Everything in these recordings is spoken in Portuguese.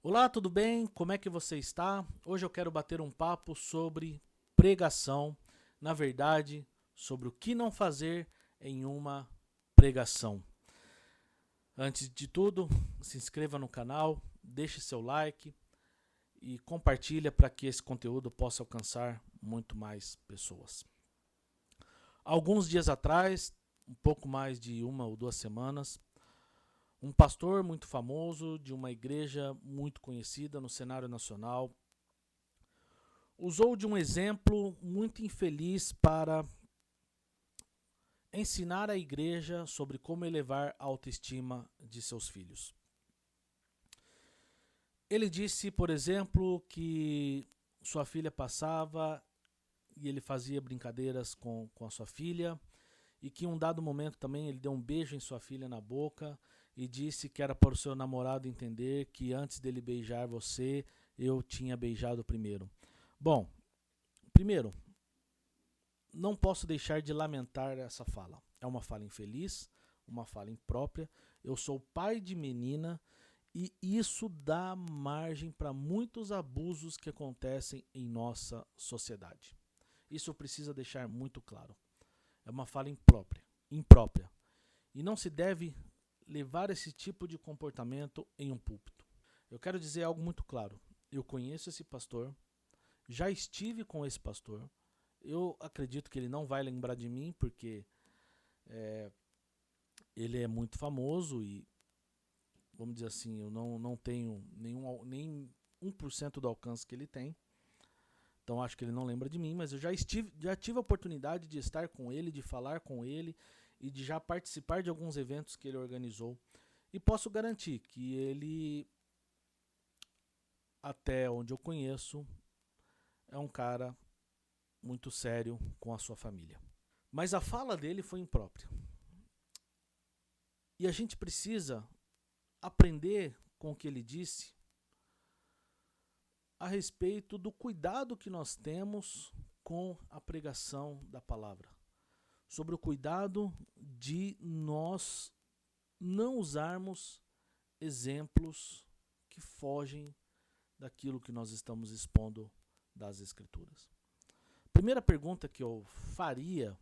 Olá, tudo bem? Como é que você está? Hoje eu quero bater um papo sobre pregação, na verdade, sobre o que não fazer em uma pregação. Antes de tudo, se inscreva no canal, deixe seu like e compartilha para que esse conteúdo possa alcançar muito mais pessoas. Alguns dias atrás, um pouco mais de 1 ou 2 semanas, um pastor muito famoso de uma igreja muito conhecida no cenário nacional usou de um exemplo muito infeliz para ensinar a igreja sobre como elevar a autoestima de seus filhos. Ele disse, por exemplo, que sua filha passava e ele fazia brincadeiras com a sua filha, e que em um dado momento também ele deu um beijo em sua filha na boca e disse que era para o seu namorado entender que antes dele beijar você, eu tinha beijado primeiro. Bom, primeiro, não posso deixar de lamentar essa fala. É uma fala infeliz, uma fala imprópria. Eu sou pai de menina e isso dá margem para muitos abusos que acontecem em nossa sociedade. Isso eu preciso deixar muito claro. É uma fala imprópria. E não se deve levar esse tipo de comportamento em um púlpito. Eu quero dizer algo muito claro. Eu conheço esse pastor, já estive com esse pastor. Eu acredito que ele não vai lembrar de mim, porque ele é muito famoso e, vamos dizer assim, eu não tenho nem 1% do alcance que ele tem. Então acho que ele não lembra de mim, mas eu já tive a oportunidade de estar com ele, de falar com ele e de já participar de alguns eventos que ele organizou. E posso garantir que ele, até onde eu conheço, é um cara muito sério com a sua família. Mas a fala dele foi imprópria. E a gente precisa aprender com o que ele disse a respeito do cuidado que nós temos com a pregação da palavra. Sobre o cuidado de nós não usarmos exemplos que fogem daquilo que nós estamos expondo das Escrituras. Primeira pergunta que eu faria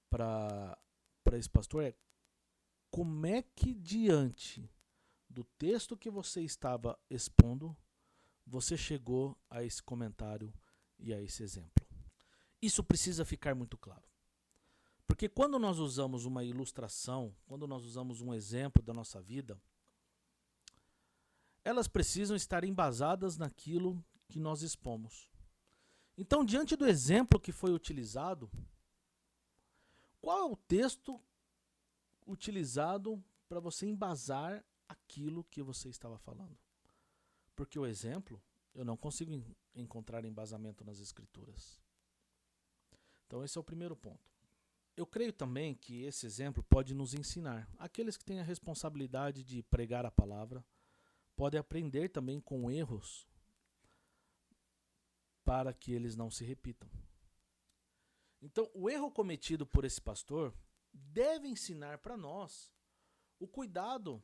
para esse pastor é: como é que, diante do texto que você estava expondo, você chegou a esse comentário e a esse exemplo? Isso precisa ficar muito claro. Porque quando nós usamos uma ilustração, quando nós usamos um exemplo da nossa vida, elas precisam estar embasadas naquilo que nós expomos. Então, diante do exemplo que foi utilizado, qual é o texto utilizado para você embasar aquilo que você estava falando? Porque o exemplo, eu não consigo encontrar embasamento nas Escrituras. Então, esse é o primeiro ponto. Eu creio também que esse exemplo pode nos ensinar. Aqueles que têm a responsabilidade de pregar a palavra podem aprender também com erros para que eles não se repitam. Então, o erro cometido por esse pastor deve ensinar para nós o cuidado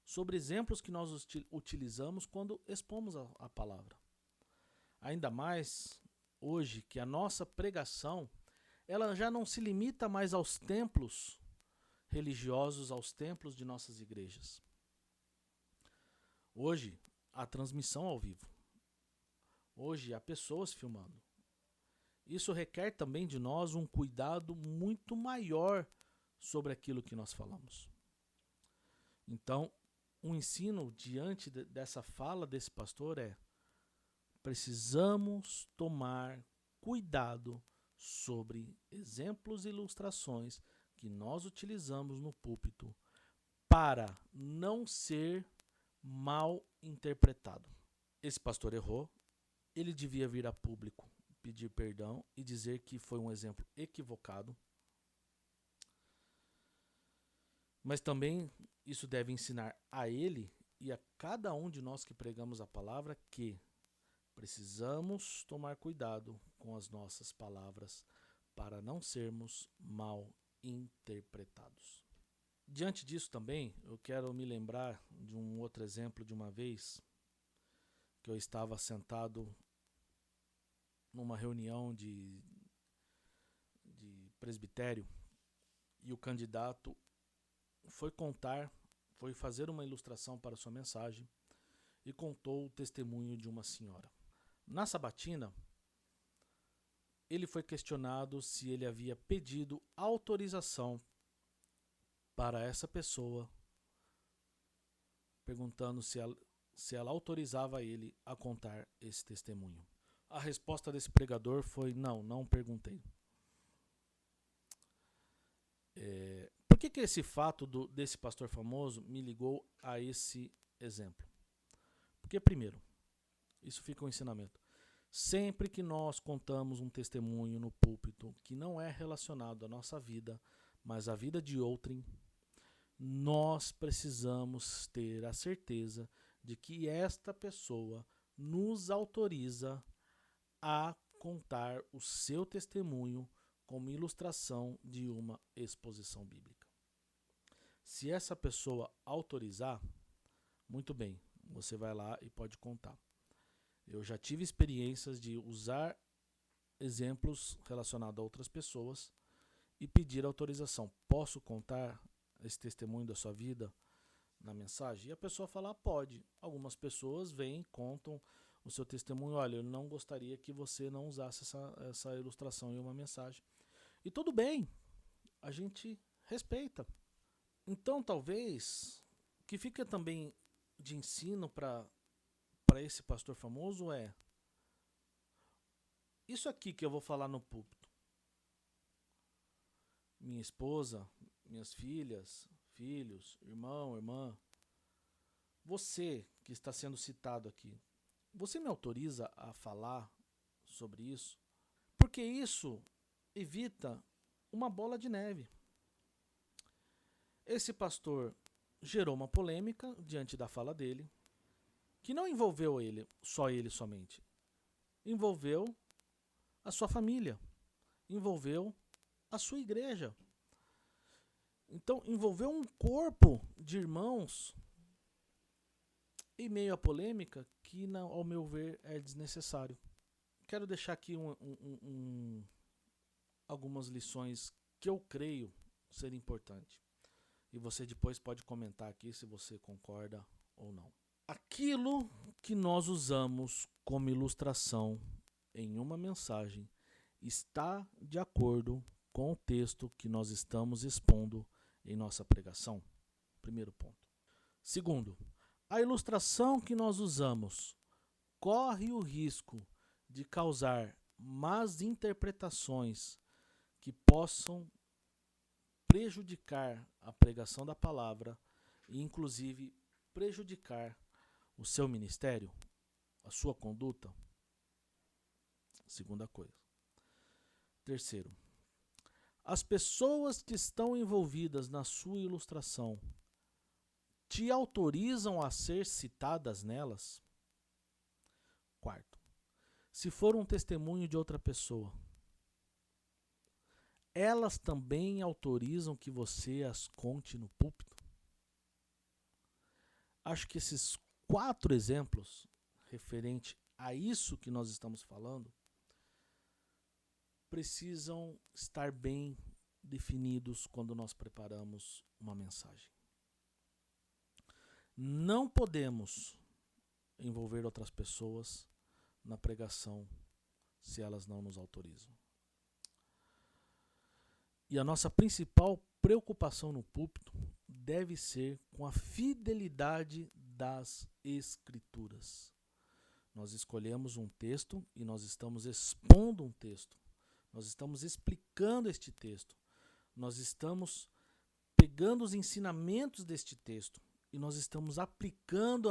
sobre exemplos que nós utilizamos quando expomos a palavra. Ainda mais hoje que a nossa pregação ela já não se limita mais aos templos religiosos, aos templos de nossas igrejas. Hoje, há transmissão ao vivo. Hoje, há pessoas filmando. Isso requer também de nós um cuidado muito maior sobre aquilo que nós falamos. Então, o ensino diante dessa fala desse pastor é: precisamos tomar cuidado sobre exemplos e ilustrações que nós utilizamos no púlpito para não ser mal interpretado. Esse pastor errou, ele devia vir a público pedir perdão e dizer que foi um exemplo equivocado. Mas também isso deve ensinar a ele e a cada um de nós que pregamos a palavra que precisamos tomar cuidado com as nossas palavras para não sermos mal interpretados. Diante disso também, eu quero me lembrar de um outro exemplo de uma vez que eu estava sentado numa reunião de presbitério e o candidato foi fazer uma ilustração para sua mensagem e contou o testemunho de uma senhora. Na sabatina, ele foi questionado se ele havia pedido autorização para essa pessoa, perguntando se ela autorizava ele a contar esse testemunho. A resposta desse pregador foi: não perguntei. Por que esse fato desse pastor famoso me ligou a esse exemplo? Porque, primeiro, isso fica um ensinamento. Sempre que nós contamos um testemunho no púlpito que não é relacionado à nossa vida, mas à vida de outrem, nós precisamos ter a certeza de que esta pessoa nos autoriza a contar o seu testemunho como ilustração de uma exposição bíblica. Se essa pessoa autorizar, muito bem, você vai lá e pode contar. Eu já tive experiências de usar exemplos relacionados a outras pessoas e pedir autorização. Posso contar esse testemunho da sua vida na mensagem? E a pessoa fala: pode. Algumas pessoas vêm e contam o seu testemunho. Olha, eu não gostaria que você não usasse essa ilustração em uma mensagem. E tudo bem, a gente respeita. Então, talvez, o que fica também de ensino para esse pastor famoso é: isso aqui que eu vou falar no púlpito, minha esposa, minhas filhas, filhos, irmão, irmã, você que está sendo citado aqui, você me autoriza a falar sobre isso? Porque isso evita uma bola de neve. Esse pastor gerou uma polêmica diante da fala dele, que não envolveu ele somente. Envolveu a sua família, envolveu a sua igreja. Então, envolveu um corpo de irmãos em meio à polêmica que, ao meu ver, é desnecessário. Quero deixar aqui algumas lições que eu creio ser importantes. E você depois pode comentar aqui se você concorda ou não. Aquilo que nós usamos como ilustração em uma mensagem está de acordo com o texto que nós estamos expondo em nossa pregação? Primeiro ponto. Segundo, a ilustração que nós usamos corre o risco de causar más interpretações que possam prejudicar a pregação da palavra e, inclusive, prejudicar o seu ministério, a sua conduta? Segunda coisa. Terceiro, as pessoas que estão envolvidas na sua ilustração te autorizam a ser citadas nelas? Quarto, se for um testemunho de outra pessoa, elas também autorizam que você as conte no púlpito? Acho que esses 4 exemplos referente a isso que nós estamos falando precisam estar bem definidos quando nós preparamos uma mensagem. Não podemos envolver outras pessoas na pregação se elas não nos autorizam. E a nossa principal preocupação no púlpito deve ser com a fidelidade das Escrituras. Nós escolhemos um texto e nós estamos expondo um texto. Nós estamos explicando este texto. Nós estamos pegando os ensinamentos deste texto e nós estamos aplicando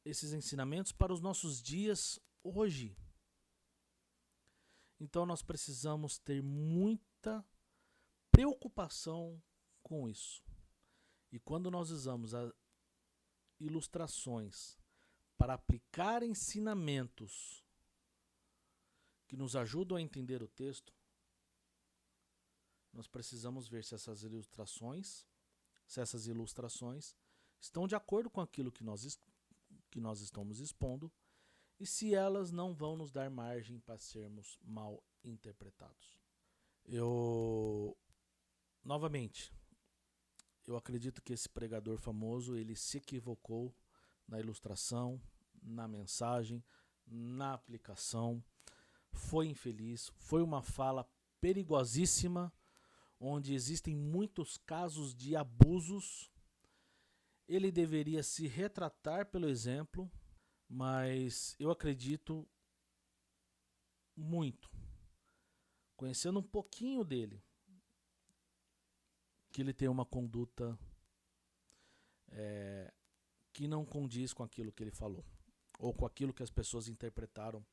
esses ensinamentos para os nossos dias hoje. Então nós precisamos ter muita preocupação com isso. E quando nós usamos as ilustrações para aplicar ensinamentos que nos ajudam a entender o texto, nós precisamos ver se essas ilustrações se essas ilustrações estão de acordo com aquilo que nós estamos expondo e se elas não vão nos dar margem para sermos mal interpretados. Novamente, eu acredito que esse pregador famoso, ele se equivocou na ilustração, na mensagem, na aplicação, foi infeliz, foi uma fala perigosíssima, onde existem muitos casos de abusos. Ele deveria se retratar pelo exemplo, mas eu acredito muito, conhecendo um pouquinho dele, que ele tem uma conduta que não condiz com aquilo que ele falou, ou com aquilo que as pessoas interpretaram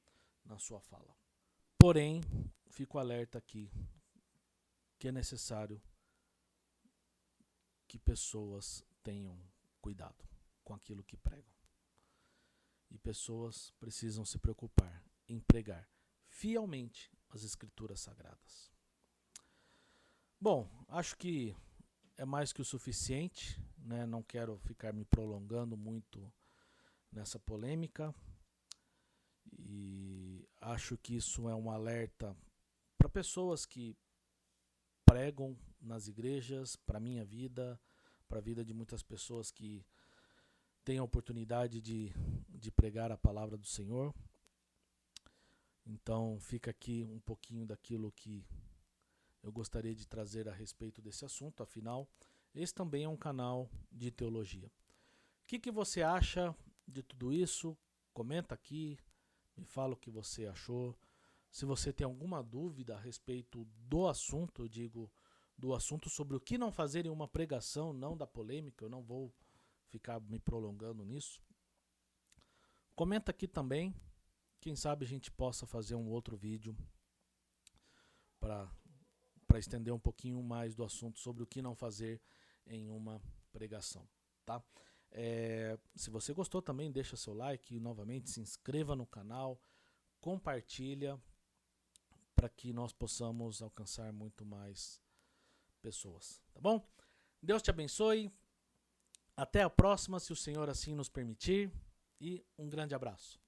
na sua fala. Porém, fico alerta aqui que é necessário que pessoas tenham cuidado com aquilo que pregam. E pessoas precisam se preocupar em pregar fielmente as Escrituras Sagradas. Bom, acho que é mais que o suficiente, né? Não quero ficar me prolongando muito nessa polêmica. E acho que isso é um alerta para pessoas que pregam nas igrejas, para a minha vida, para a vida de muitas pessoas que têm a oportunidade de pregar a palavra do Senhor. Então fica aqui um pouquinho daquilo que eu gostaria de trazer a respeito desse assunto. Afinal, esse também é um canal de teologia. O que você acha de tudo isso? Comenta aqui, me fala o que você achou. Se você tem alguma dúvida a respeito do assunto, eu digo do assunto sobre o que não fazer em uma pregação, não da polêmica, eu não vou ficar me prolongando nisso. Comenta aqui também, quem sabe a gente possa fazer um outro vídeo para estender um pouquinho mais do assunto sobre o que não fazer em uma pregação, tá? Se você gostou também, deixa seu like e novamente se inscreva no canal, compartilha para que nós possamos alcançar muito mais pessoas, tá bom? Deus te abençoe, até a próxima, se o Senhor assim nos permitir, e um grande abraço.